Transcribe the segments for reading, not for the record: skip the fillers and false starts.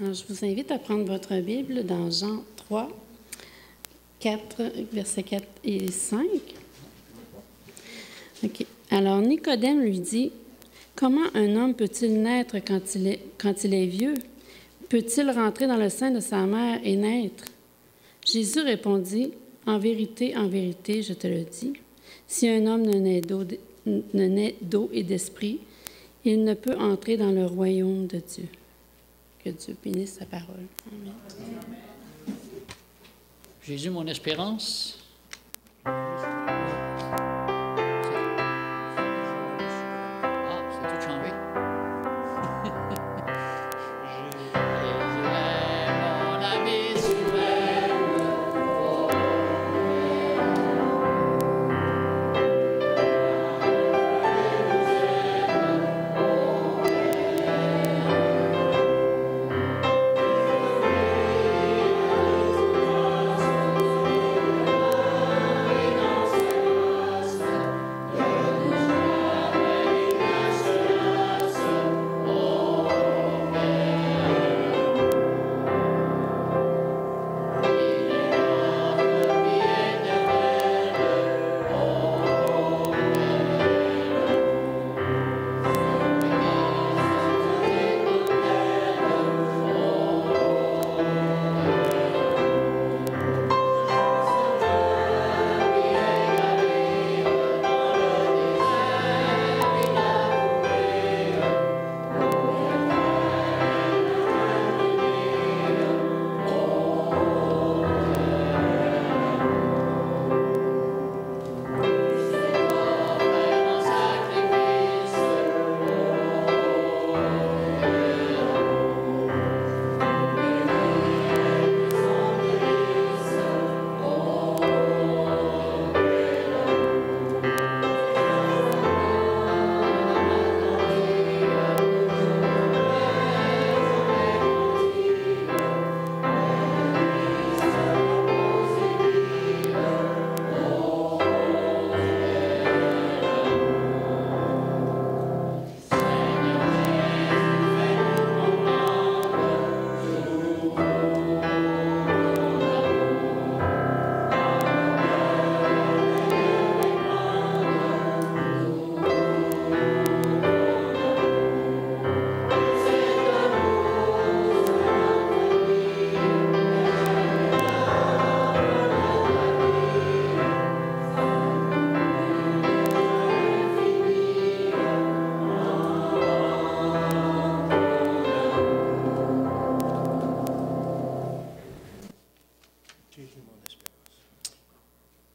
Alors, je vous invite à prendre votre Bible dans Jean 3, 4, versets 4 et 5. OK. Alors, Nicodème lui dit, « Comment un homme peut-il naître quand il est vieux? Peut-il rentrer dans le sein de sa mère et naître? » Jésus répondit, « en vérité, je te le dis, si un homme ne naît d'eau et d'esprit, il ne peut entrer dans le royaume de Dieu. » Que Dieu bénisse sa parole. Amen. Jésus, mon espérance.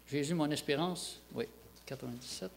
Jésus, mon espérance. Oui, 97.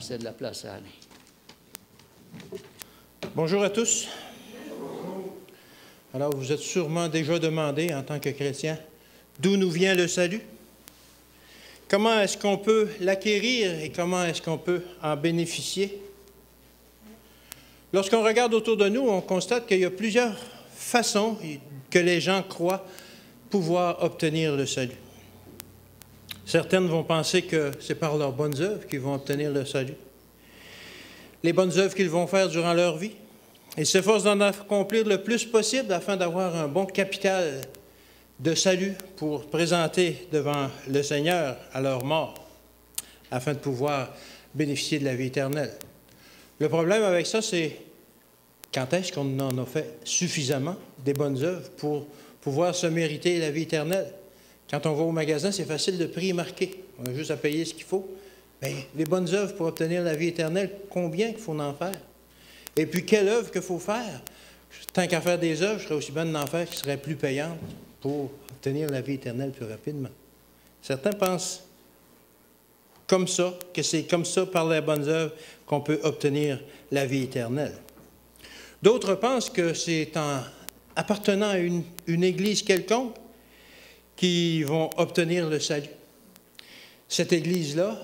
cède la place à Alain. Bonjour à tous. Alors, vous êtes sûrement déjà demandé, en tant que chrétien, d'où nous vient le salut? Comment est-ce qu'on peut l'acquérir et comment est-ce qu'on peut en bénéficier? Lorsqu'on regarde autour de nous, on constate qu'il y a plusieurs façons que les gens croient pouvoir obtenir le salut. Certaines vont penser que c'est par leurs bonnes œuvres qu'ils vont obtenir le salut. Les bonnes œuvres qu'ils vont faire durant leur vie. Ils s'efforcent d'en accomplir le plus possible afin d'avoir un bon capital de salut pour présenter devant le Seigneur à leur mort, afin de pouvoir bénéficier de la vie éternelle. Le problème avec ça, c'est quand est-ce qu'on en a fait suffisamment des bonnes œuvres pour pouvoir se mériter la vie éternelle? Quand on va au magasin, c'est facile de prix marqué. On a juste à payer ce qu'il faut. Bien, les bonnes œuvres pour obtenir la vie éternelle, combien il faut en faire? Et puis, quelle œuvre qu'il faut faire? Tant qu'à faire des œuvres, je serais aussi bien d'en faire qui seraient plus payantes pour obtenir la vie éternelle plus rapidement. Certains pensent comme ça, que c'est comme ça, par les bonnes œuvres, qu'on peut obtenir la vie éternelle. D'autres pensent que c'est en appartenant à une église quelconque qu'ils vont obtenir le salut. Cette église-là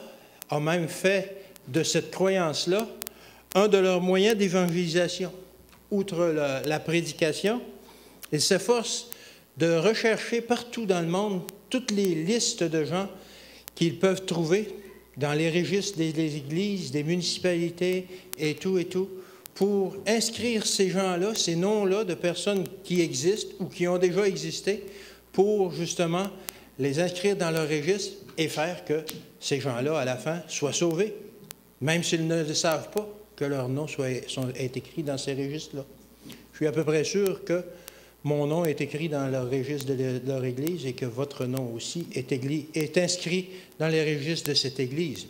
a même fait de cette croyance-là un de leurs moyens d'évangélisation. Outre la prédication, ils s'efforcent de rechercher partout dans le monde toutes les listes de gens qu'ils peuvent trouver dans les registres des églises, des municipalités et tout, pour inscrire ces gens-là, ces noms-là de personnes qui existent ou qui ont déjà existé, pour justement les inscrire dans leur registre et faire que ces gens-là, à la fin, soient sauvés, même s'ils ne le savent pas, que leur nom est écrit dans ces registres-là. Je suis à peu près sûr que mon nom est écrit dans leur registre de leur Église et que votre nom aussi est inscrit dans les registres de cette Église.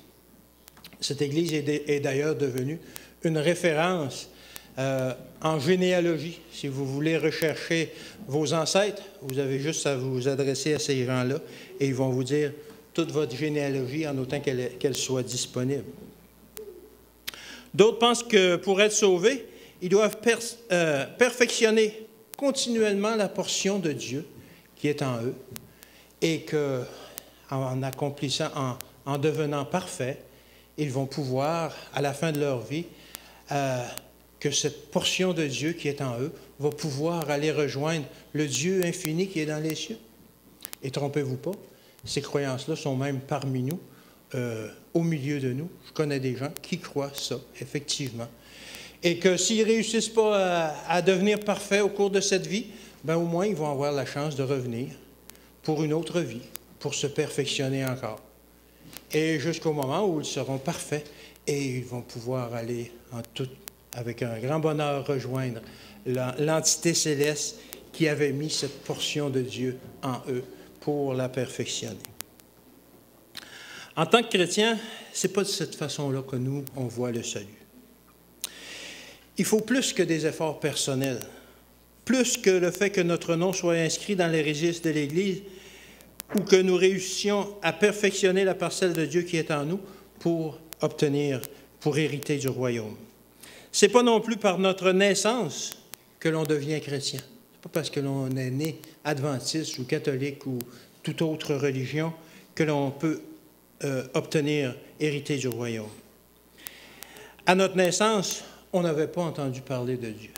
Cette Église est d'ailleurs devenue une référence en généalogie. Si vous voulez rechercher vos ancêtres, vous avez juste à vous adresser à ces gens-là et ils vont vous dire toute votre généalogie en autant qu'elle soit disponible. D'autres pensent que pour être sauvés, ils doivent perfectionner continuellement la portion de Dieu qui est en eux et qu'en accomplissant, en devenant parfaits, ils vont pouvoir, à la fin de leur vie, que cette portion de Dieu qui est en eux va pouvoir aller rejoindre le Dieu infini qui est dans les cieux. Et trompez-vous pas, ces croyances-là sont même parmi nous, au milieu de nous. Je connais des gens qui croient ça, effectivement. Et que s'ils ne réussissent pas à devenir parfaits au cours de cette vie, bien au moins ils vont avoir la chance de revenir pour une autre vie, pour se perfectionner encore. Et jusqu'au moment où ils seront parfaits et ils vont pouvoir aller en tout, avec un grand bonheur rejoindre l'entité céleste qui avait mis cette portion de Dieu en eux pour la perfectionner. En tant que chrétien, ce n'est pas de cette façon-là que nous, on voit le salut. Il faut plus que des efforts personnels, plus que le fait que notre nom soit inscrit dans les registres de l'Église ou que nous réussissions à perfectionner la parcelle de Dieu qui est en nous pour hériter du royaume. Ce n'est pas non plus par notre naissance que l'on devient chrétien. Ce n'est pas parce que l'on est né adventiste ou catholique ou toute autre religion que l'on peut hériter du royaume. À notre naissance, on n'avait pas entendu parler de Dieu.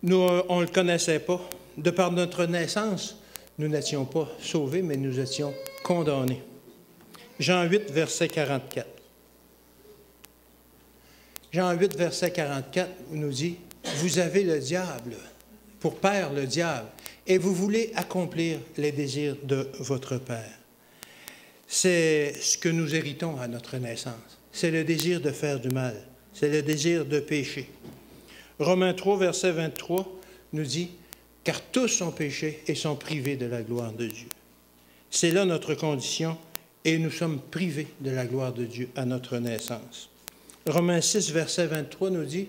Nous, on ne le connaissait pas. De par notre naissance, nous n'étions pas sauvés, mais nous étions condamnés. Jean 8, verset 44. Jean 8, verset 44 nous dit « Vous avez le diable, pour père le diable, et vous voulez accomplir les désirs de votre père. » C'est ce que nous héritons à notre naissance. C'est le désir de faire du mal. C'est le désir de pécher. Romains 3, verset 23 nous dit « Car tous ont péché et sont privés de la gloire de Dieu. » C'est là notre condition et nous sommes privés de la gloire de Dieu à notre naissance. Romains 6, verset 23 nous dit,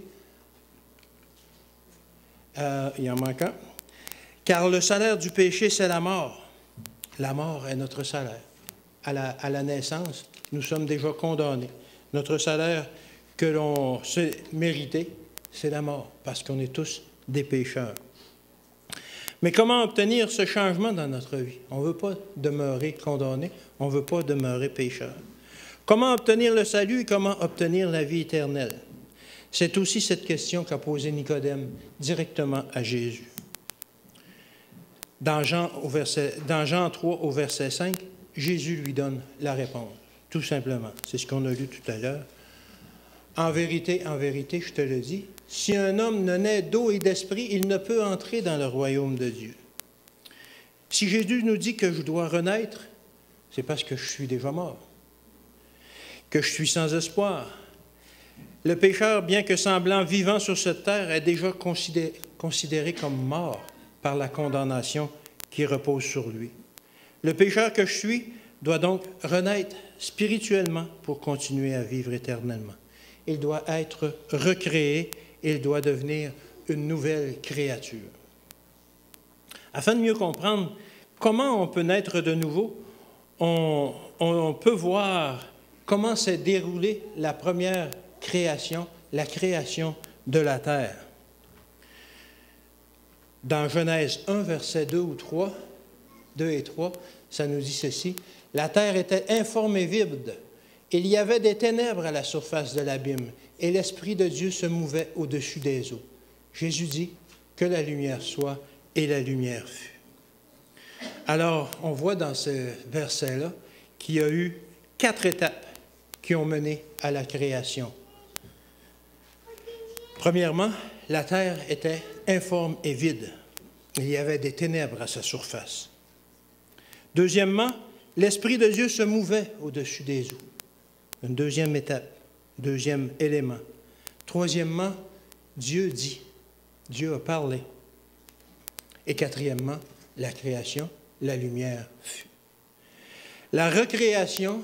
il en manque un, « Car le salaire du péché, c'est la mort. » La mort est notre salaire. À la naissance, nous sommes déjà condamnés. Notre salaire que l'on s'est mérité, c'est la mort, parce qu'on est tous des pécheurs. Mais comment obtenir ce changement dans notre vie? On ne veut pas demeurer condamné, on ne veut pas demeurer pécheur. Comment obtenir le salut et comment obtenir la vie éternelle? C'est aussi cette question qu'a posée Nicodème directement à Jésus. Dans Jean 3, au verset 5, Jésus lui donne la réponse, tout simplement. C'est ce qu'on a lu tout à l'heure. En vérité, je te le dis, si un homme ne naît d'eau et d'esprit, il ne peut entrer dans le royaume de Dieu. Si Jésus nous dit que je dois renaître, c'est parce que je suis déjà mort, que je suis sans espoir. Le pécheur, bien que semblant vivant sur cette terre, est déjà considéré comme mort par la condamnation qui repose sur lui. Le pécheur que je suis doit donc renaître spirituellement pour continuer à vivre éternellement. Il doit être recréé, il doit devenir une nouvelle créature. Afin de mieux comprendre comment on peut naître de nouveau, on peut voir comment s'est déroulée la première création, la création de la terre. Dans Genèse 1, versets 2 et 3, ça nous dit ceci. « La terre était informe et vide. Il y avait des ténèbres à la surface de l'abîme, et l'Esprit de Dieu se mouvait au-dessus des eaux. » Jésus dit « Que la lumière soit, et la lumière fut. » Alors, on voit dans ce verset-là qu'il y a eu 4 étapes qui ont mené à la création. Premièrement, la terre était informe et vide. Il y avait des ténèbres à sa surface. Deuxièmement, l'Esprit de Dieu se mouvait au-dessus des eaux. Une deuxième étape, deuxième élément. Troisièmement, Dieu dit, Dieu a parlé. Et quatrièmement, la création, la lumière fut. La recréation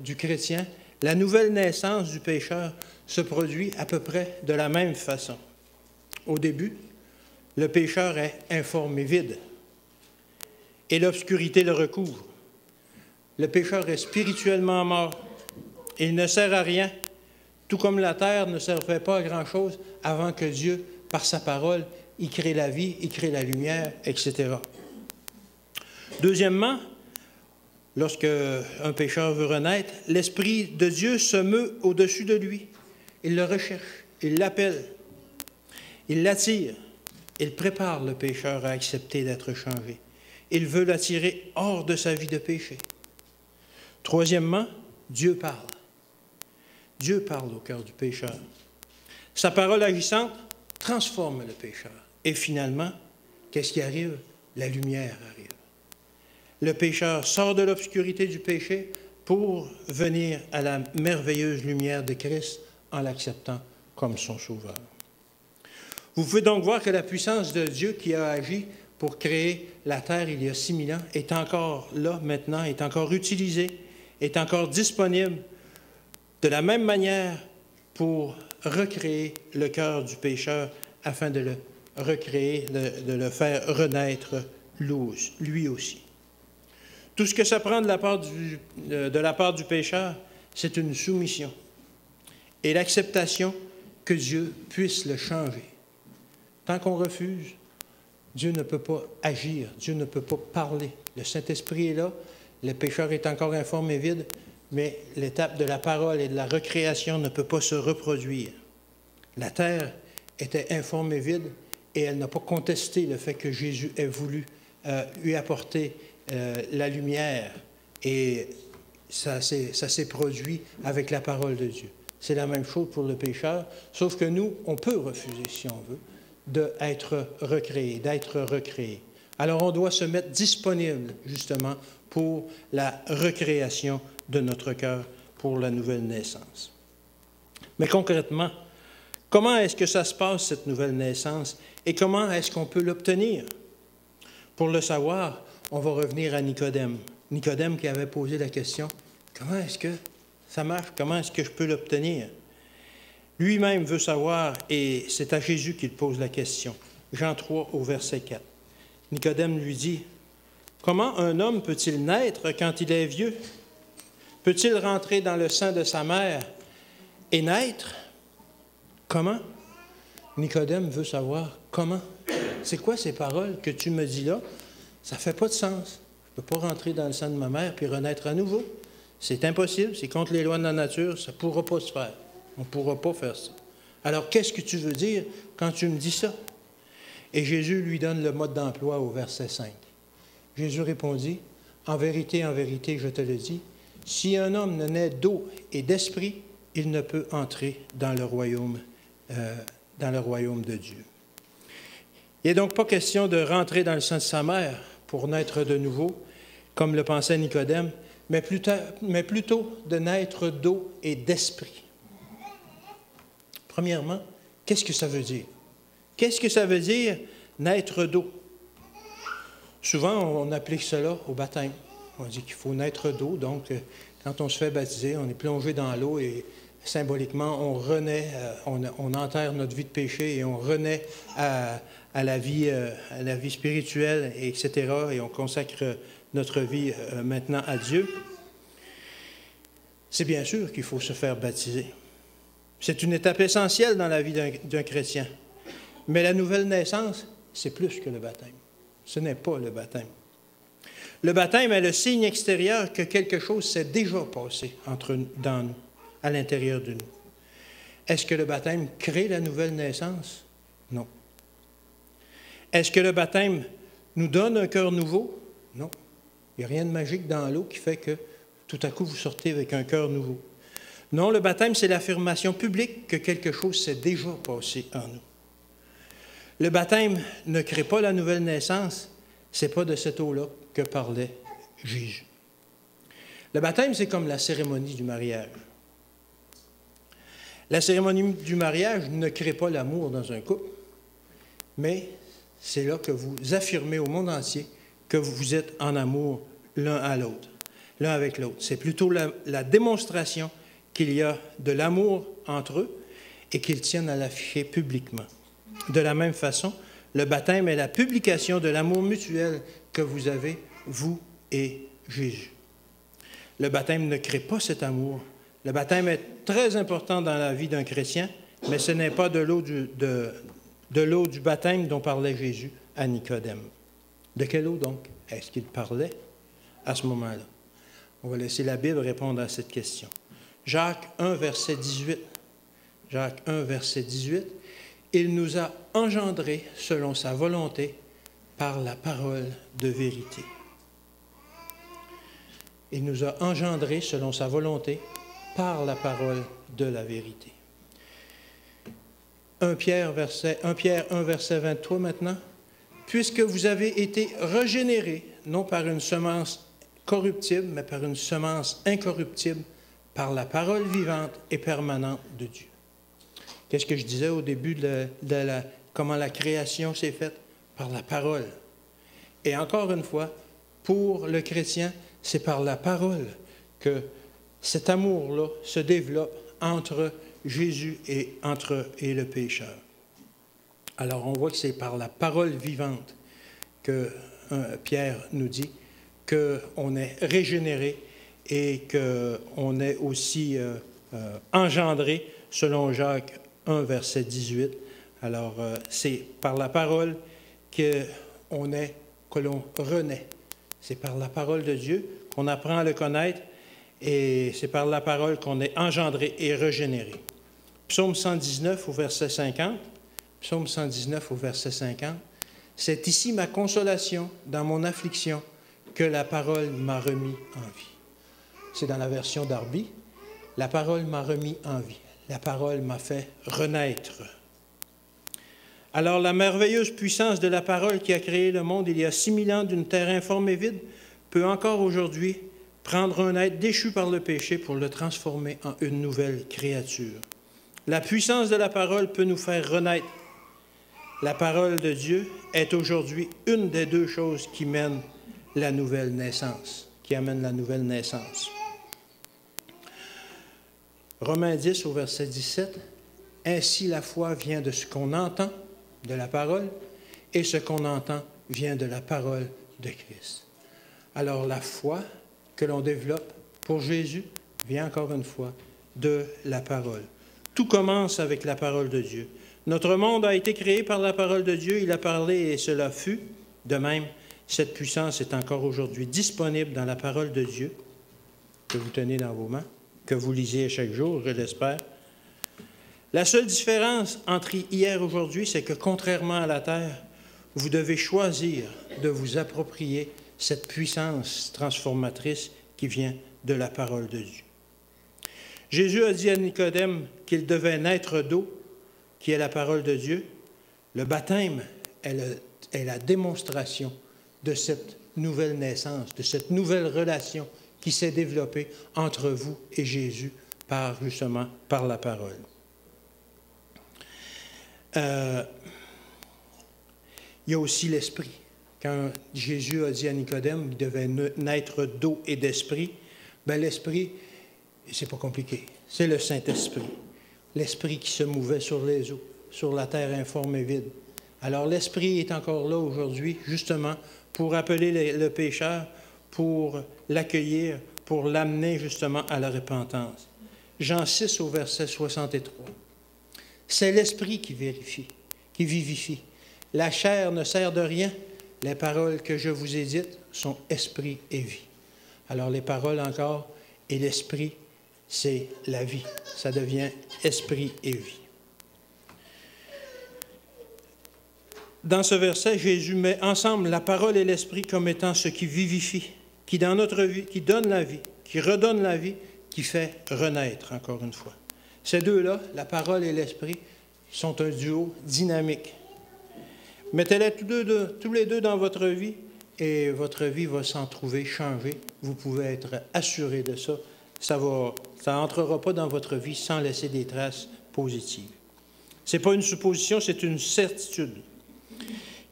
du chrétien, la nouvelle naissance du pécheur se produit à peu près de la même façon. Au début, le pécheur est informe et vide, et l'obscurité le recouvre. Le pécheur est spirituellement mort, et il ne sert à rien, tout comme la terre ne servait pas à grand-chose avant que Dieu, par sa parole, y crée la vie, y crée la lumière, etc. Deuxièmement, lorsque un pécheur veut renaître, l'Esprit de Dieu se meut au-dessus de lui. Il le recherche, il l'appelle, il l'attire, il prépare le pécheur à accepter d'être changé. Il veut l'attirer hors de sa vie de péché. Troisièmement, Dieu parle. Dieu parle au cœur du pécheur. Sa parole agissante transforme le pécheur. Et finalement, qu'est-ce qui arrive? La lumière arrive. Le pécheur sort de l'obscurité du péché pour venir à la merveilleuse lumière de Christ en l'acceptant comme son sauveur. Vous pouvez donc voir que la puissance de Dieu qui a agi pour créer la terre il y a 6000 ans est encore là maintenant, est encore utilisée, est encore disponible de la même manière pour recréer le cœur du pécheur afin de le recréer, de le faire renaître lui aussi. Tout ce que ça prend de la part du pécheur, c'est une soumission et l'acceptation que Dieu puisse le changer. Tant qu'on refuse, Dieu ne peut pas agir, Dieu ne peut pas parler. Le Saint-Esprit est là, le pécheur est encore informe et vide, mais l'étape de la parole et de la recréation ne peut pas se reproduire. La terre était informe et vide, et elle n'a pas contesté le fait que Jésus ait voulu lui apporter la lumière, et ça s'est produit avec la parole de Dieu. C'est la même chose pour le pécheur, sauf que nous, on peut refuser, si on veut, d'être recréé. Alors, on doit se mettre disponible, justement, pour la recréation de notre cœur, pour la nouvelle naissance. Mais concrètement, comment est-ce que ça se passe, cette nouvelle naissance, et comment est-ce qu'on peut l'obtenir? Pour le savoir, on va revenir à Nicodème. Nicodème qui avait posé la question, comment est-ce que ça marche? Comment est-ce que je peux l'obtenir? Lui-même veut savoir, et c'est à Jésus qu'il pose la question. Jean 3, au verset 4. Nicodème lui dit, « Comment un homme peut-il naître quand il est vieux? peut-il rentrer dans le sein de sa mère et naître? Comment? Nicodème veut savoir comment. C'est quoi ces paroles que tu me dis là? Ça ne fait pas de sens. Je ne peux pas rentrer dans le sein de ma mère puis renaître à nouveau. C'est impossible, c'est contre les lois de la nature, ça ne pourra pas se faire. On ne pourra pas faire ça. Alors, qu'est-ce que tu veux dire quand tu me dis ça? Et Jésus lui donne le mode d'emploi au verset 5. Jésus répondit, en vérité, je te le dis, si un homme ne naît d'eau et d'esprit, il ne peut entrer dans le royaume de Dieu. Il n'est donc pas question de rentrer dans le sein de sa mère pour naître de nouveau, comme le pensait Nicodème, mais plutôt de naître d'eau et d'esprit. Premièrement, qu'est-ce que ça veut dire? Qu'est-ce que ça veut dire, naître d'eau? Souvent, on applique cela au baptême. On dit qu'il faut naître d'eau, donc quand on se fait baptiser, on est plongé dans l'eau et symboliquement, on renaît, on enterre notre vie de péché et on renaît à la vie spirituelle, etc. Et on consacre notre vie maintenant à Dieu. C'est bien sûr qu'il faut se faire baptiser. C'est une étape essentielle dans la vie d'un chrétien. Mais la nouvelle naissance, c'est plus que le baptême. Ce n'est pas le baptême. Le baptême est le signe extérieur que quelque chose s'est déjà passé dans nous, à l'intérieur de nous. Est-ce que le baptême crée la nouvelle naissance? Non. Est-ce que le baptême nous donne un cœur nouveau? Non. Il n'y a rien de magique dans l'eau qui fait que tout à coup vous sortez avec un cœur nouveau. Non, le baptême, c'est l'affirmation publique que quelque chose s'est déjà passé en nous. Le baptême ne crée pas la nouvelle naissance, ce n'est pas de cette eau-là que parlait Jésus. Le baptême, c'est comme la cérémonie du mariage. La cérémonie du mariage ne crée pas l'amour dans un couple, mais c'est là que vous affirmez au monde entier que vous êtes en amour l'un à l'autre, l'un avec l'autre. C'est plutôt la démonstration qu'il y a de l'amour entre eux et qu'ils tiennent à l'afficher publiquement. De la même façon, le baptême est la publication de l'amour mutuel que vous avez, vous et Jésus. Le baptême ne crée pas cet amour. Le baptême est très important dans la vie d'un chrétien, mais ce n'est pas de l'eau du baptême dont parlait Jésus à Nicodème. De quelle eau donc est-ce qu'il parlait à ce moment-là? On va laisser la Bible répondre à cette question. Jacques 1, verset 18. Jacques 1, verset 18. Il nous a engendrés selon sa volonté par la parole de vérité. Il nous a engendrés selon sa volonté par la parole de la vérité. 1 Pierre 1, verset 23 maintenant. Puisque vous avez été régénérés, non par une semence corruptible, mais par une semence incorruptible, par la parole vivante et permanente de Dieu. Qu'est-ce que je disais au début comment la création s'est faite? Par la parole. Et encore une fois, pour le chrétien, c'est par la parole que cet amour-là se développe entre Jésus et le pécheur. Alors, on voit que c'est par la parole vivante que Pierre nous dit qu'on est régénéré et qu'on est aussi engendré, selon Jacques 1, verset 18. Alors, c'est par la parole que l'on renaît. C'est par la parole de Dieu qu'on apprend à le connaître et c'est par la parole qu'on est engendré et régénéré. Psaume 119 au verset 50. Psaume 119 au verset 50. C'est ici ma consolation dans mon affliction que la parole m'a remis en vie. C'est dans la version Darby. La parole m'a remis en vie. La parole m'a fait renaître. Alors la merveilleuse puissance de la parole qui a créé le monde il y a 6000 ans d'une terre informe et vide peut encore aujourd'hui prendre un être déchu par le péché pour le transformer en une nouvelle créature. La puissance de la parole peut nous faire renaître. La parole de Dieu est aujourd'hui une des deux choses qui mènent la nouvelle naissance, qui amène la nouvelle naissance. Romains 10 au verset 17, « Ainsi la foi vient de ce qu'on entend, de la parole, et ce qu'on entend vient de la parole de Christ. » Alors la foi que l'on développe pour Jésus vient encore une fois de la parole. Tout commence avec la parole de Dieu. Notre monde a été créé par la parole de Dieu. Il a parlé et cela fut. De même, cette puissance est encore aujourd'hui disponible dans la parole de Dieu que vous tenez dans vos mains, que vous lisez chaque jour, je l'espère. La seule différence entre hier et aujourd'hui, c'est que contrairement à la terre, vous devez choisir de vous approprier cette puissance transformatrice qui vient de la parole de Dieu. Jésus a dit à Nicodème qu'il devait naître d'eau, qui est la parole de Dieu. Le baptême est la démonstration de cette nouvelle naissance, de cette nouvelle relation qui s'est développée entre vous et Jésus justement par la parole. Il y a aussi l'Esprit. Quand Jésus a dit à Nicodème qu'il devait naître d'eau et d'Esprit, bien l'Esprit, c'est pas compliqué, c'est le Saint-Esprit. L'Esprit qui se mouvait sur les eaux, sur la terre informe et vide. Alors l'Esprit est encore là aujourd'hui, justement, pour appeler le pécheur, pour l'accueillir, pour l'amener justement à la repentance. Jean 6 au verset 63. C'est l'Esprit qui vérifie, qui vivifie. La chair ne sert de rien. Les paroles que je vous ai dites sont esprit et vie. Alors les paroles encore et l'esprit, c'est la vie. Ça devient esprit et vie. Dans ce verset, Jésus met ensemble la parole et l'esprit comme étant ce qui vivifie, qui dans notre vie, qui donne la vie, qui redonne la vie, qui fait renaître, encore une fois. Ces deux-là, la parole et l'esprit, sont un duo dynamique. Mettez-les tous les deux dans votre vie et votre vie va s'en trouver changée. Vous pouvez être assuré de ça. Ça n'entrera pas dans votre vie sans laisser des traces positives. Ce n'est pas une supposition, c'est une certitude.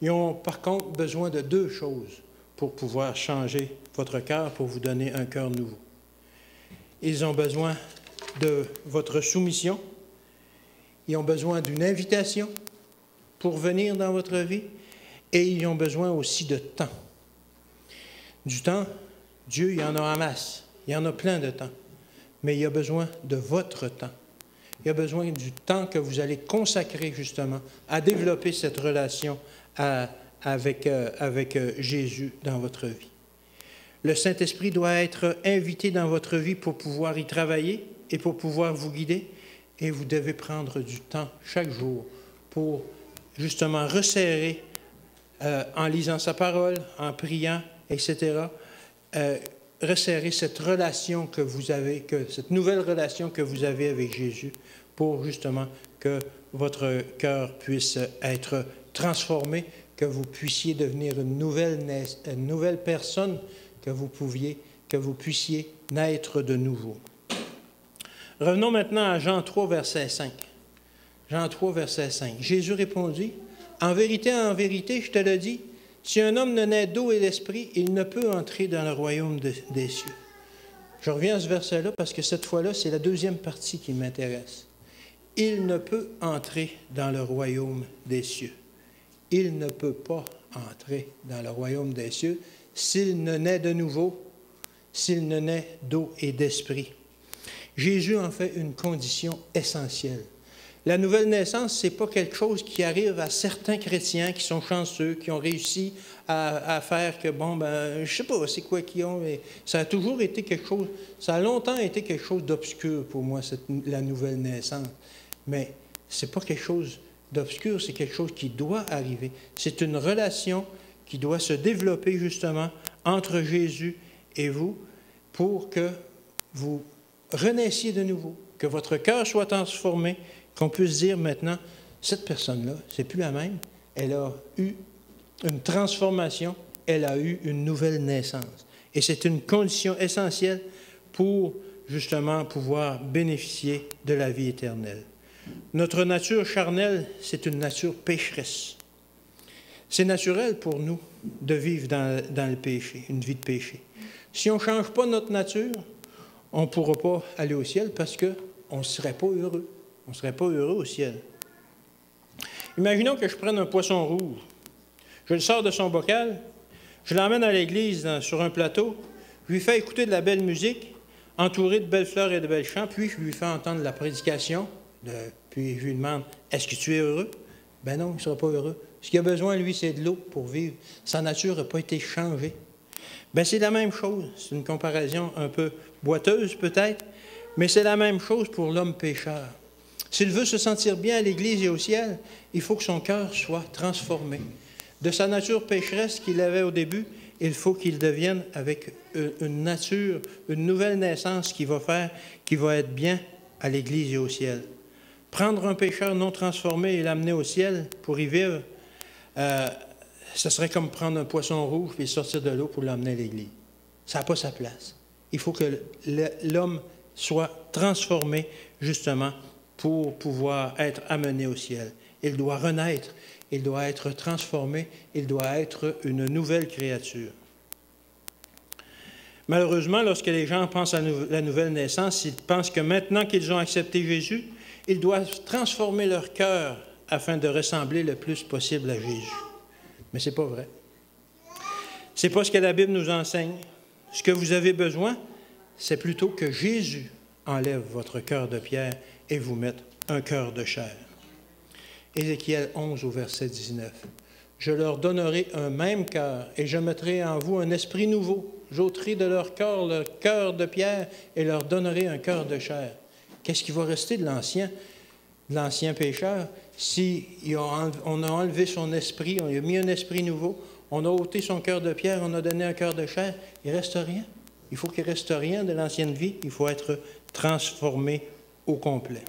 Ils ont par contre besoin de deux choses pour pouvoir changer votre cœur, pour vous donner un cœur nouveau. Ils ont besoin de votre soumission. Ils ont besoin d'une invitation pour venir dans votre vie et ils ont besoin aussi de temps. Du temps, Dieu, il en a en masse. Il y en a plein de temps. Mais il a besoin de votre temps. Il a besoin du temps que vous allez consacrer justement à développer cette relation avec Jésus dans votre vie. Le Saint-Esprit doit être invité dans votre vie pour pouvoir y travailler et pour pouvoir vous guider. Et vous devez prendre du temps chaque jour pour justement resserrer, en lisant sa parole, en priant, etc., resserrer cette relation que vous avez, cette nouvelle relation que vous avez avec Jésus pour justement que votre cœur puisse être transformé, que vous puissiez devenir une nouvelle personne, que vous puissiez naître de nouveau. Revenons maintenant à Jean 3, verset 5. Jean 3, verset 5. Jésus répondit, « En vérité, je te le dis, si un homme ne naît d'eau et d'esprit, il ne peut entrer dans le royaume des cieux. » Je reviens à ce verset-là parce que cette fois-là, c'est la deuxième partie qui m'intéresse. « Il ne peut entrer dans le royaume des cieux. » Il ne peut pas entrer dans le royaume des cieux s'il ne naît de nouveau, s'il ne naît d'eau et d'esprit. Jésus en fait une condition essentielle. La nouvelle naissance, ce n'est pas quelque chose qui arrive à certains chrétiens qui sont chanceux, qui ont réussi à faire que, bon, ben, je ne sais pas c'est quoi qu'ils ont, mais ça a toujours été quelque chose, ça a longtemps été quelque chose d'obscur pour moi, la nouvelle naissance. Mais ce n'est pas quelque chose d'obscur, c'est quelque chose qui doit arriver. C'est une relation qui doit se développer justement entre Jésus et vous pour que vous renaissiez de nouveau, que votre cœur soit transformé, qu'on puisse dire maintenant, cette personne-là, c'est plus la même, elle a eu une transformation, elle a eu une nouvelle naissance. Et c'est une condition essentielle pour justement pouvoir bénéficier de la vie éternelle. Notre nature charnelle, c'est une nature pécheresse. C'est naturel pour nous de vivre dans le péché, une vie de péché. Si on ne change pas notre nature, on ne pourra pas aller au ciel parce qu'on ne serait pas heureux. On ne serait pas heureux au ciel. Imaginons que je prenne un poisson rouge. Je le sors de son bocal, je l'emmène à l'église sur un plateau, je lui fais écouter de la belle musique. entouré de belles fleurs et de belles champs, puis je lui fais entendre la prédication, puis je lui demande, est-ce que tu es heureux? Ben non, il ne sera pas heureux. Ce qu'il a besoin, lui, c'est de l'eau pour vivre. Sa nature n'a pas été changée. Ben c'est la même chose. C'est une comparaison un peu boiteuse peut-être, mais c'est la même chose pour l'homme pécheur. S'il veut se sentir bien à l'Église et au ciel, il faut que son cœur soit transformé. De sa nature pécheresse qu'il avait au début, il faut qu'il devienne avec une nature, une nouvelle naissance qui va faire, qui va être bien à l'Église et au ciel. Prendre un pécheur non transformé et l'amener au ciel pour y vivre, ce serait comme prendre un poisson rouge et sortir de l'eau pour l'amener à l'Église. Ça n'a pas sa place. Il faut que l'homme soit transformé, justement, pour pouvoir être amené au ciel. Il doit renaître, il doit être transformé, il doit être une nouvelle créature. Malheureusement, lorsque les gens pensent à la nouvelle naissance, ils pensent que maintenant qu'ils ont accepté Jésus, ils doivent transformer leur cœur afin de ressembler le plus possible à Jésus. Mais ce n'est pas vrai. Ce n'est pas ce que la Bible nous enseigne. Ce que vous avez besoin, c'est plutôt que Jésus enlève votre cœur de pierre et vous mette un cœur de chair. Ézéchiel 11 au verset 19. « Je leur donnerai un même cœur et je mettrai en vous un esprit nouveau. J'ôterai de leur cœur de pierre et leur donnerai un cœur de chair. » Qu'est-ce qui va rester de l'ancien pécheur? Si on a enlevé son esprit, on lui a mis un esprit nouveau, on a ôté son cœur de pierre, on a donné un cœur de chair, il ne reste rien. Il faut qu'il ne reste rien de l'ancienne vie, il faut être transformé au complet.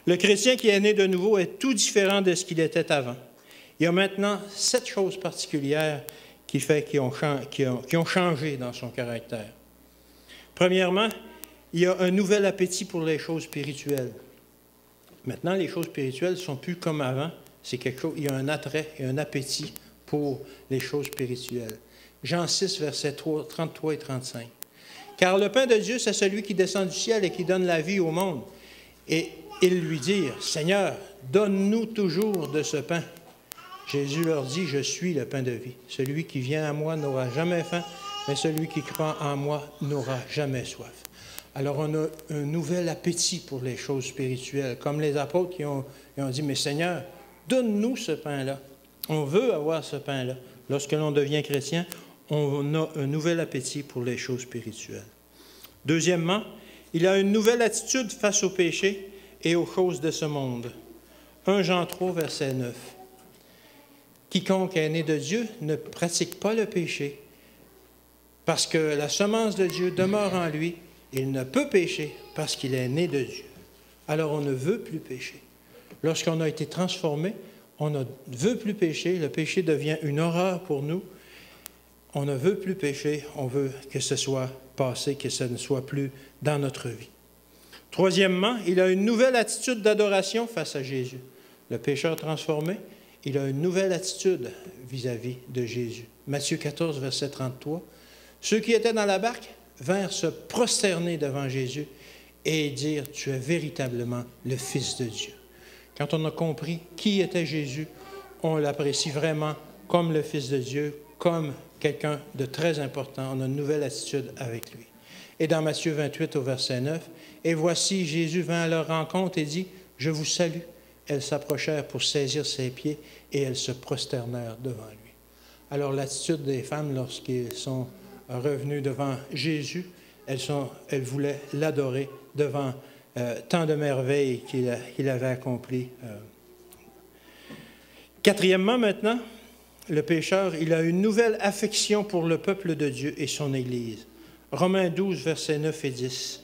Le chrétien qui est né de nouveau est tout différent de ce qu'il était avant. Il y a maintenant 7 choses particulières qui ont changé dans son caractère. Premièrement, il y a un nouvel appétit pour les choses spirituelles. Maintenant, les choses spirituelles ne sont plus comme avant. C'est quelque chose, il y a un attrait et un appétit pour les choses spirituelles. Jean 6, versets 33 et 35. « Car le pain de Dieu, c'est celui qui descend du ciel et qui donne la vie au monde. » Et ils lui dirent, « Seigneur, donne-nous toujours de ce pain. » Jésus leur dit, « Je suis le pain de vie. Celui qui vient à moi n'aura jamais faim, mais celui qui croit en moi n'aura jamais soif. » Alors, on a un nouvel appétit pour les choses spirituelles, comme les apôtres qui ont dit, « Mais Seigneur, donne-nous ce pain-là. » On veut avoir ce pain-là. Lorsque l'on devient chrétien, on a un nouvel appétit pour les choses spirituelles. Deuxièmement, il a une nouvelle attitude face au péché et aux choses de ce monde. 1 Jean 3, verset 9. « Quiconque est né de Dieu ne pratique pas le péché, parce que la semence de Dieu demeure en lui. Il ne peut pécher parce qu'il est né de Dieu. » Alors on ne veut plus pécher. Lorsqu'on a été transformé, on ne veut plus pécher. Le péché devient une horreur pour nous. On ne veut plus pécher. On veut que ce soit passé, que ce ne soit plus dans notre vie. Troisièmement, il a une nouvelle attitude d'adoration face à Jésus. Le pécheur transformé, il a une nouvelle attitude vis-à-vis de Jésus. Matthieu 14, verset 33. « Ceux qui étaient dans la barque vinrent se prosterner devant Jésus et dire, « Tu es véritablement le Fils de Dieu. » Quand on a compris qui était Jésus, on l'apprécie vraiment comme le Fils de Dieu, comme quelqu'un de très important. On a une nouvelle attitude avec lui. Et dans Matthieu 28 au verset 9, « Et voici, Jésus vint à leur rencontre et dit, « Je vous salue. » Elles s'approchèrent pour saisir ses pieds et elles se prosternèrent devant lui. Alors l'attitude des femmes lorsqu'elles sont revenues devant Jésus, elles voulaient l'adorer devant tant de merveilles qu'il avait accomplies. Quatrièmement maintenant, le pécheur, il a une nouvelle affection pour le peuple de Dieu et son Église. Romains 12, versets 9 et 10.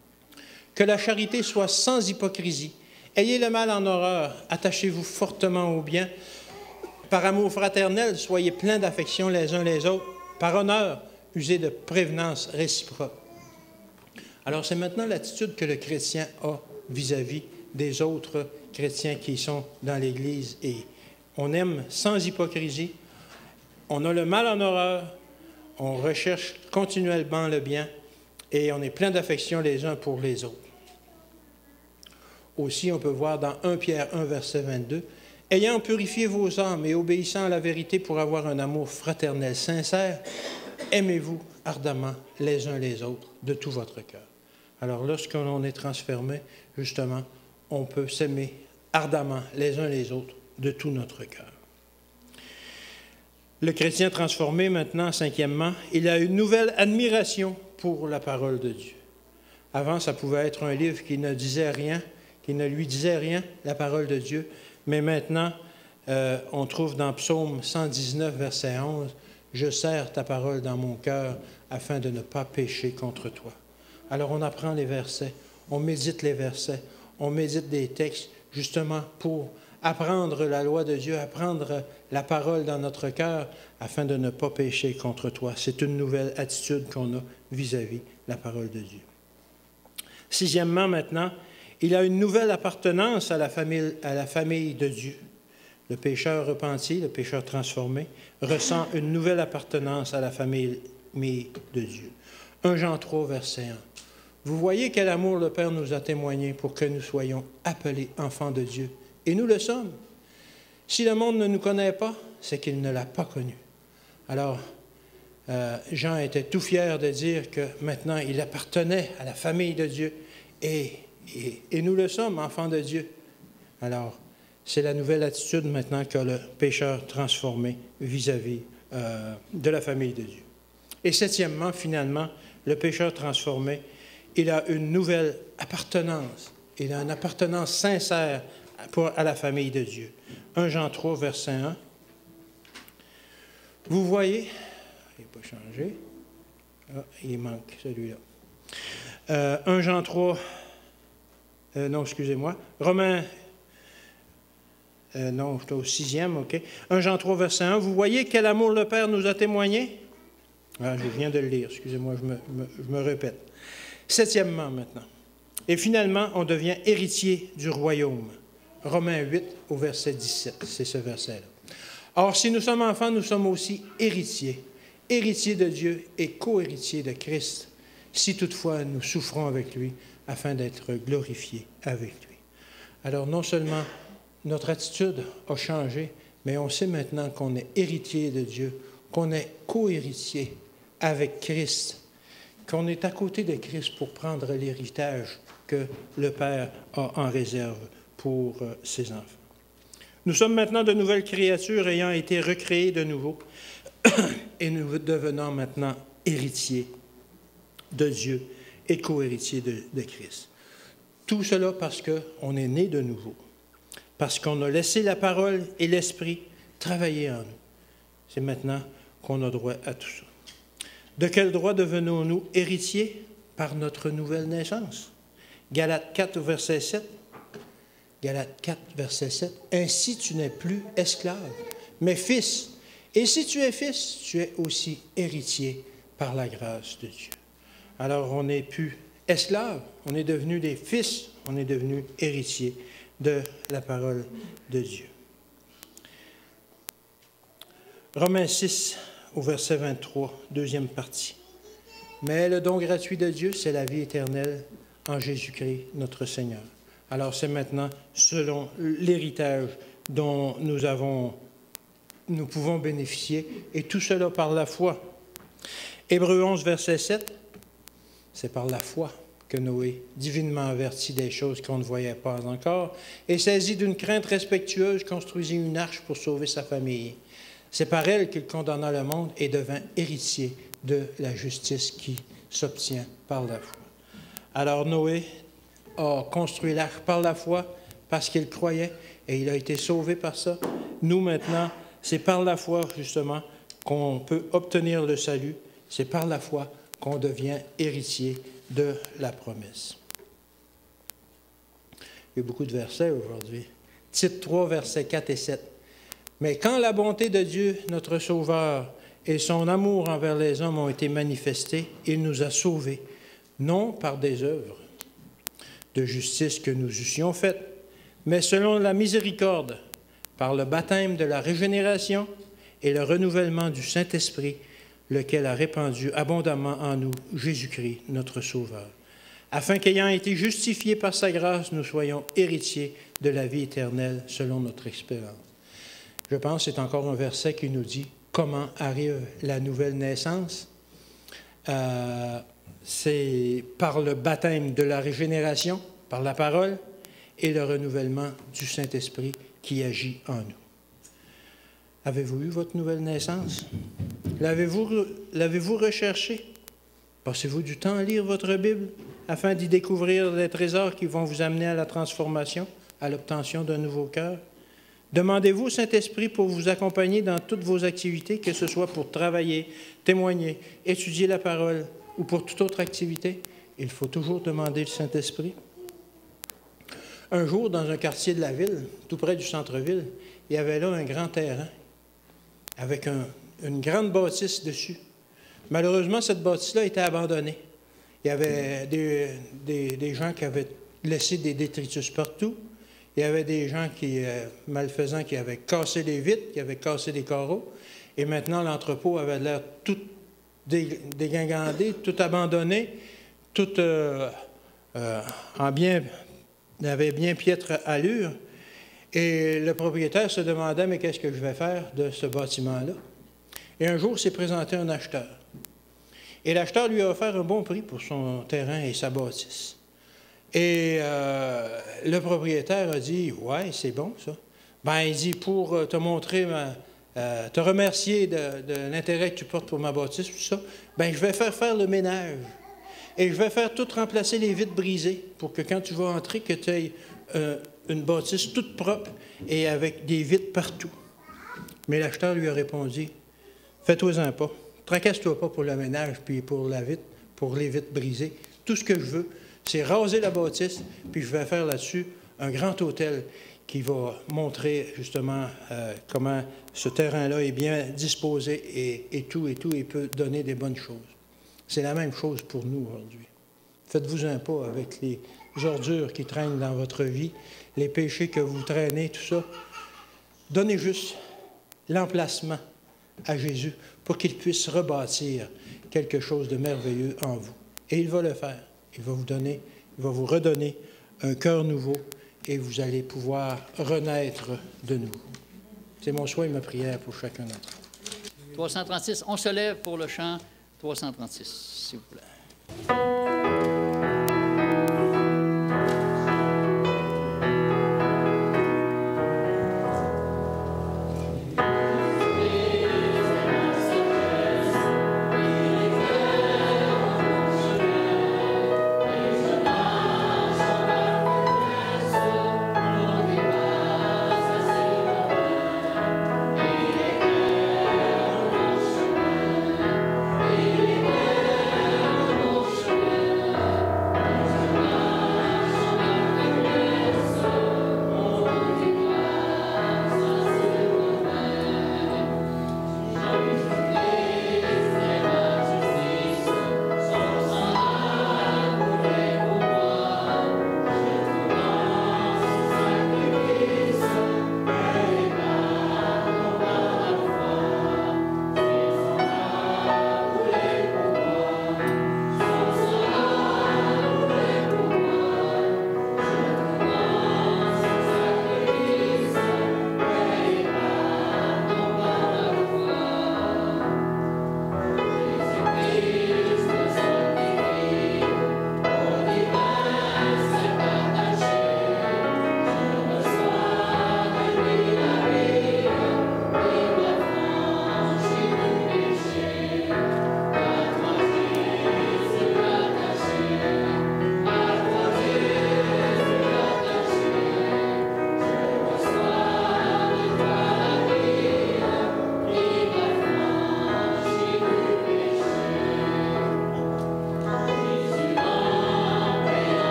« Que la charité soit sans hypocrisie. Ayez le mal en horreur, attachez-vous fortement au bien. Par amour fraternel, soyez pleins d'affection les uns les autres. Par honneur, usez de prévenance réciproque. » Alors, c'est maintenant l'attitude que le chrétien a vis-à-vis des autres chrétiens qui sont dans l'Église. Et on aime sans hypocrisie, on a le mal en horreur, on recherche continuellement le bien et on est plein d'affection les uns pour les autres. Aussi, on peut voir dans 1 Pierre 1, verset 22, « Ayant purifié vos âmes et obéissant à la vérité pour avoir un amour fraternel sincère, aimez-vous ardemment les uns les autres de tout votre cœur. Alors, lorsqu'on est transformé, justement, on peut s'aimer ardemment les uns les autres de tout notre cœur. Le chrétien transformé, maintenant, cinquièmement, il a une nouvelle admiration pour la parole de Dieu. Avant, ça pouvait être un livre qui ne disait rien, qui ne lui disait rien, la parole de Dieu. Mais maintenant, on trouve dans Psaume 119, verset 11, « Je serre ta parole dans mon cœur afin de ne pas pécher contre toi. » Alors, on apprend les versets, on médite les versets, on médite des textes, justement pour apprendre la loi de Dieu, apprendre la parole dans notre cœur afin de ne pas pécher contre toi. C'est une nouvelle attitude qu'on a vis-à-vis de la parole de Dieu. Sixièmement, maintenant, il a une nouvelle appartenance à la famille de Dieu. Le pécheur repenti, le pécheur transformé, ressent une nouvelle appartenance à la famille de Dieu. 1 Jean 3, verset 1. Vous voyez quel amour le Père nous a témoigné pour que nous soyons appelés enfants de Dieu. Et nous le sommes. Si le monde ne nous connaît pas, c'est qu'il ne l'a pas connu. Alors, Jean était tout fier de dire que maintenant, il appartenait à la famille de Dieu. Et nous le sommes, enfants de Dieu. Alors, c'est la nouvelle attitude maintenant qu'a le pécheur transformé vis-à-vis de la famille de Dieu. Et septièmement, finalement, le pécheur transformé, il a une nouvelle appartenance. Il a une appartenance sincère à la famille de Dieu. 1 Jean 3, verset 1. Vous voyez, il n'a pas changé. Ah, il manque celui-là. 1 Jean 3, non, excusez-moi. Romains, non, c'est au 6e, OK. 1 Jean 3, verset 1. Vous voyez quel amour le Père nous a témoigné? Ah, je viens de le lire, excusez-moi, je me répète. Septièmement, maintenant. Et finalement, on devient héritier du royaume. Romains 8, au verset 17, c'est ce verset-là. Or, si nous sommes enfants, nous sommes aussi héritiers, héritiers de Dieu et co-héritiers de Christ, si toutefois nous souffrons avec lui, afin d'être glorifiés avec lui. Alors, non seulement notre attitude a changé, mais on sait maintenant qu'on est héritier de Dieu, qu'on est co-héritier avec Christ, qu'on est à côté de Christ pour prendre l'héritage que le Père a en réserve pour ses enfants. Nous sommes maintenant de nouvelles créatures ayant été recréées de nouveau et nous devenons maintenant héritiers de Dieu et co-héritiers de Christ. Tout cela parce qu'on est né de nouveau, parce qu'on a laissé la parole et l'esprit travailler en nous. C'est maintenant qu'on a droit à tout ça. De quel droit devenons-nous héritiers? Par notre nouvelle naissance. Galates 4, verset 7. Galates 4, verset 7. Ainsi tu n'es plus esclave, mais fils. Et si tu es fils, tu es aussi héritier par la grâce de Dieu. Alors on n'est plus esclave, on est devenu des fils, on est devenu héritier de la parole de Dieu. Romains 6, au verset 23, deuxième partie. Mais le don gratuit de Dieu, c'est la vie éternelle en Jésus-Christ, notre Seigneur. Alors c'est maintenant selon l'héritage dont nous pouvons bénéficier, et tout cela par la foi. Hébreux 11, verset 7, c'est par la foi que Noé, divinement averti des choses qu'on ne voyait pas encore, et saisi d'une crainte respectueuse, construisit une arche pour sauver sa famille. C'est par elle qu'il condamna le monde et devint héritier de la justice qui s'obtient par la foi. Alors Noé a construit l'arche par la foi parce qu'il croyait et il a été sauvé par ça. Nous maintenant, c'est par la foi justement qu'on peut obtenir le salut. C'est par la foi qu'on devient héritier de la promesse. Il y a beaucoup de versets aujourd'hui. Tite 3, versets 4 et 7. Mais quand la bonté de Dieu, notre Sauveur, et son amour envers les hommes ont été manifestés, il nous a sauvés, non par des œuvres de justice que nous eussions faites, mais selon la miséricorde, par le baptême de la régénération et le renouvellement du Saint-Esprit, lequel a répandu abondamment en nous Jésus-Christ, notre Sauveur, afin qu'ayant été justifiés par sa grâce, nous soyons héritiers de la vie éternelle selon notre espérance. Je pense que c'est encore un verset qui nous dit comment arrive la nouvelle naissance. c'est par le baptême de la régénération, par la parole et le renouvellement du Saint-Esprit qui agit en nous. Avez-vous eu votre nouvelle naissance? L'avez-vous recherché? Passez-vous du temps à lire votre Bible afin d'y découvrir les trésors qui vont vous amener à la transformation, à l'obtention d'un nouveau cœur? Demandez-vous au Saint-Esprit pour vous accompagner dans toutes vos activités, que ce soit pour travailler, témoigner, étudier la parole ou pour toute autre activité. Il faut toujours demander le Saint-Esprit. Un jour, dans un quartier de la ville, tout près du centre-ville, il y avait là un grand terrain avec une grande bâtisse dessus. Malheureusement, cette bâtisse-là était abandonnée. Il y avait des gens qui avaient laissé des détritus partout. Il y avait des gens malfaisants qui avaient cassé les vitres, qui avaient cassé des carreaux. Et maintenant, l'entrepôt avait l'air tout dégingandé, tout abandonné, tout avait bien piètre allure. Et le propriétaire se demandait, mais qu'est-ce que je vais faire de ce bâtiment-là? Et un jour, s'est présenté un acheteur. Et l'acheteur lui a offert un bon prix pour son terrain et sa bâtisse. Et le propriétaire a dit, « Ouais, c'est bon, ça. » Ben, il dit, « Pour te montrer, te remercier de l'intérêt que tu portes pour ma bâtisse, tout ça, ben, je vais faire le ménage. Et je vais faire tout remplacer les vitres brisées pour que quand tu vas entrer, que tu aies une bâtisse toute propre et avec des vitres partout. » Mais l'acheteur lui a répondu, « Fais-toi-en pas. Tracasse-toi pas pour le ménage puis pour les vitres brisées. Tout ce que je veux, c'est raser la bâtisse, puis je vais faire là-dessus un grand hôtel qui va montrer justement comment ce terrain-là est bien disposé et tout, et peut donner des bonnes choses. » C'est la même chose pour nous aujourd'hui. Faites-vous-en pas avec les ordures qui traînent dans votre vie, les péchés que vous traînez, tout ça. Donnez juste l'emplacement à Jésus pour qu'il puisse rebâtir quelque chose de merveilleux en vous. Et il va le faire. Il va vous redonner un cœur nouveau et vous allez pouvoir renaître de nouveau. C'est mon souhait et ma prière pour chacun d'entre vous. 336, on se lève pour le chant 336, s'il vous plaît.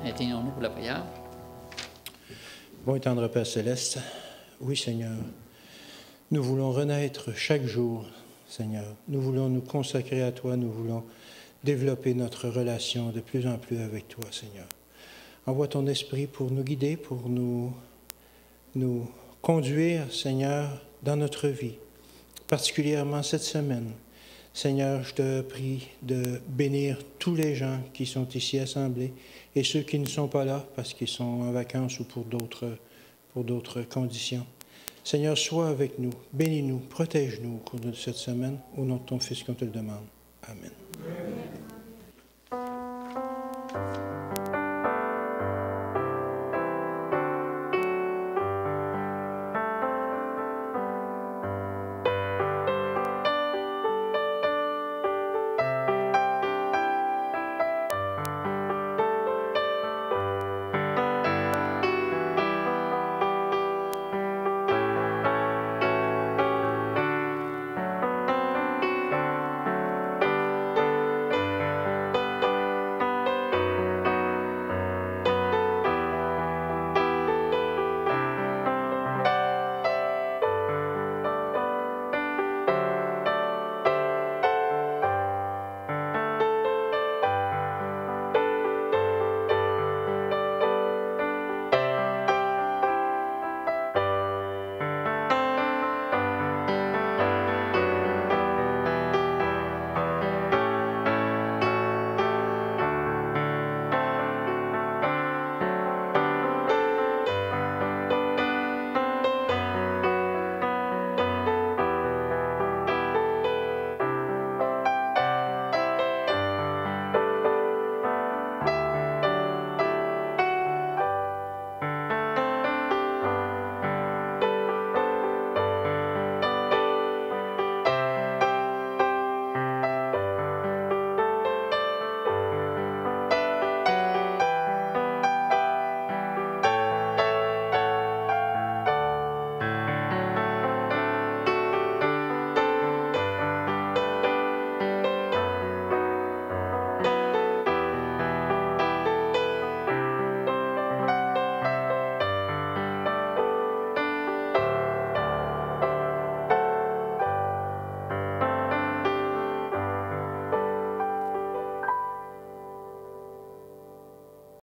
Inclinons-nous pour la prière. Bon et tendre Père céleste, oui Seigneur, nous voulons renaître chaque jour Seigneur. Nous voulons nous consacrer à toi, nous voulons développer notre relation de plus en plus avec toi, Seigneur. Envoie ton esprit pour nous guider, pour nous conduire, Seigneur, dans notre vie, particulièrement cette semaine. Seigneur, je te prie de bénir tous les gens qui sont ici assemblés et ceux qui ne sont pas là parce qu'ils sont en vacances ou pour d'autres conditions. Seigneur, sois avec nous, bénis-nous, protège-nous au cours de cette semaine, au nom de ton Fils qu'on te le demande. Amen.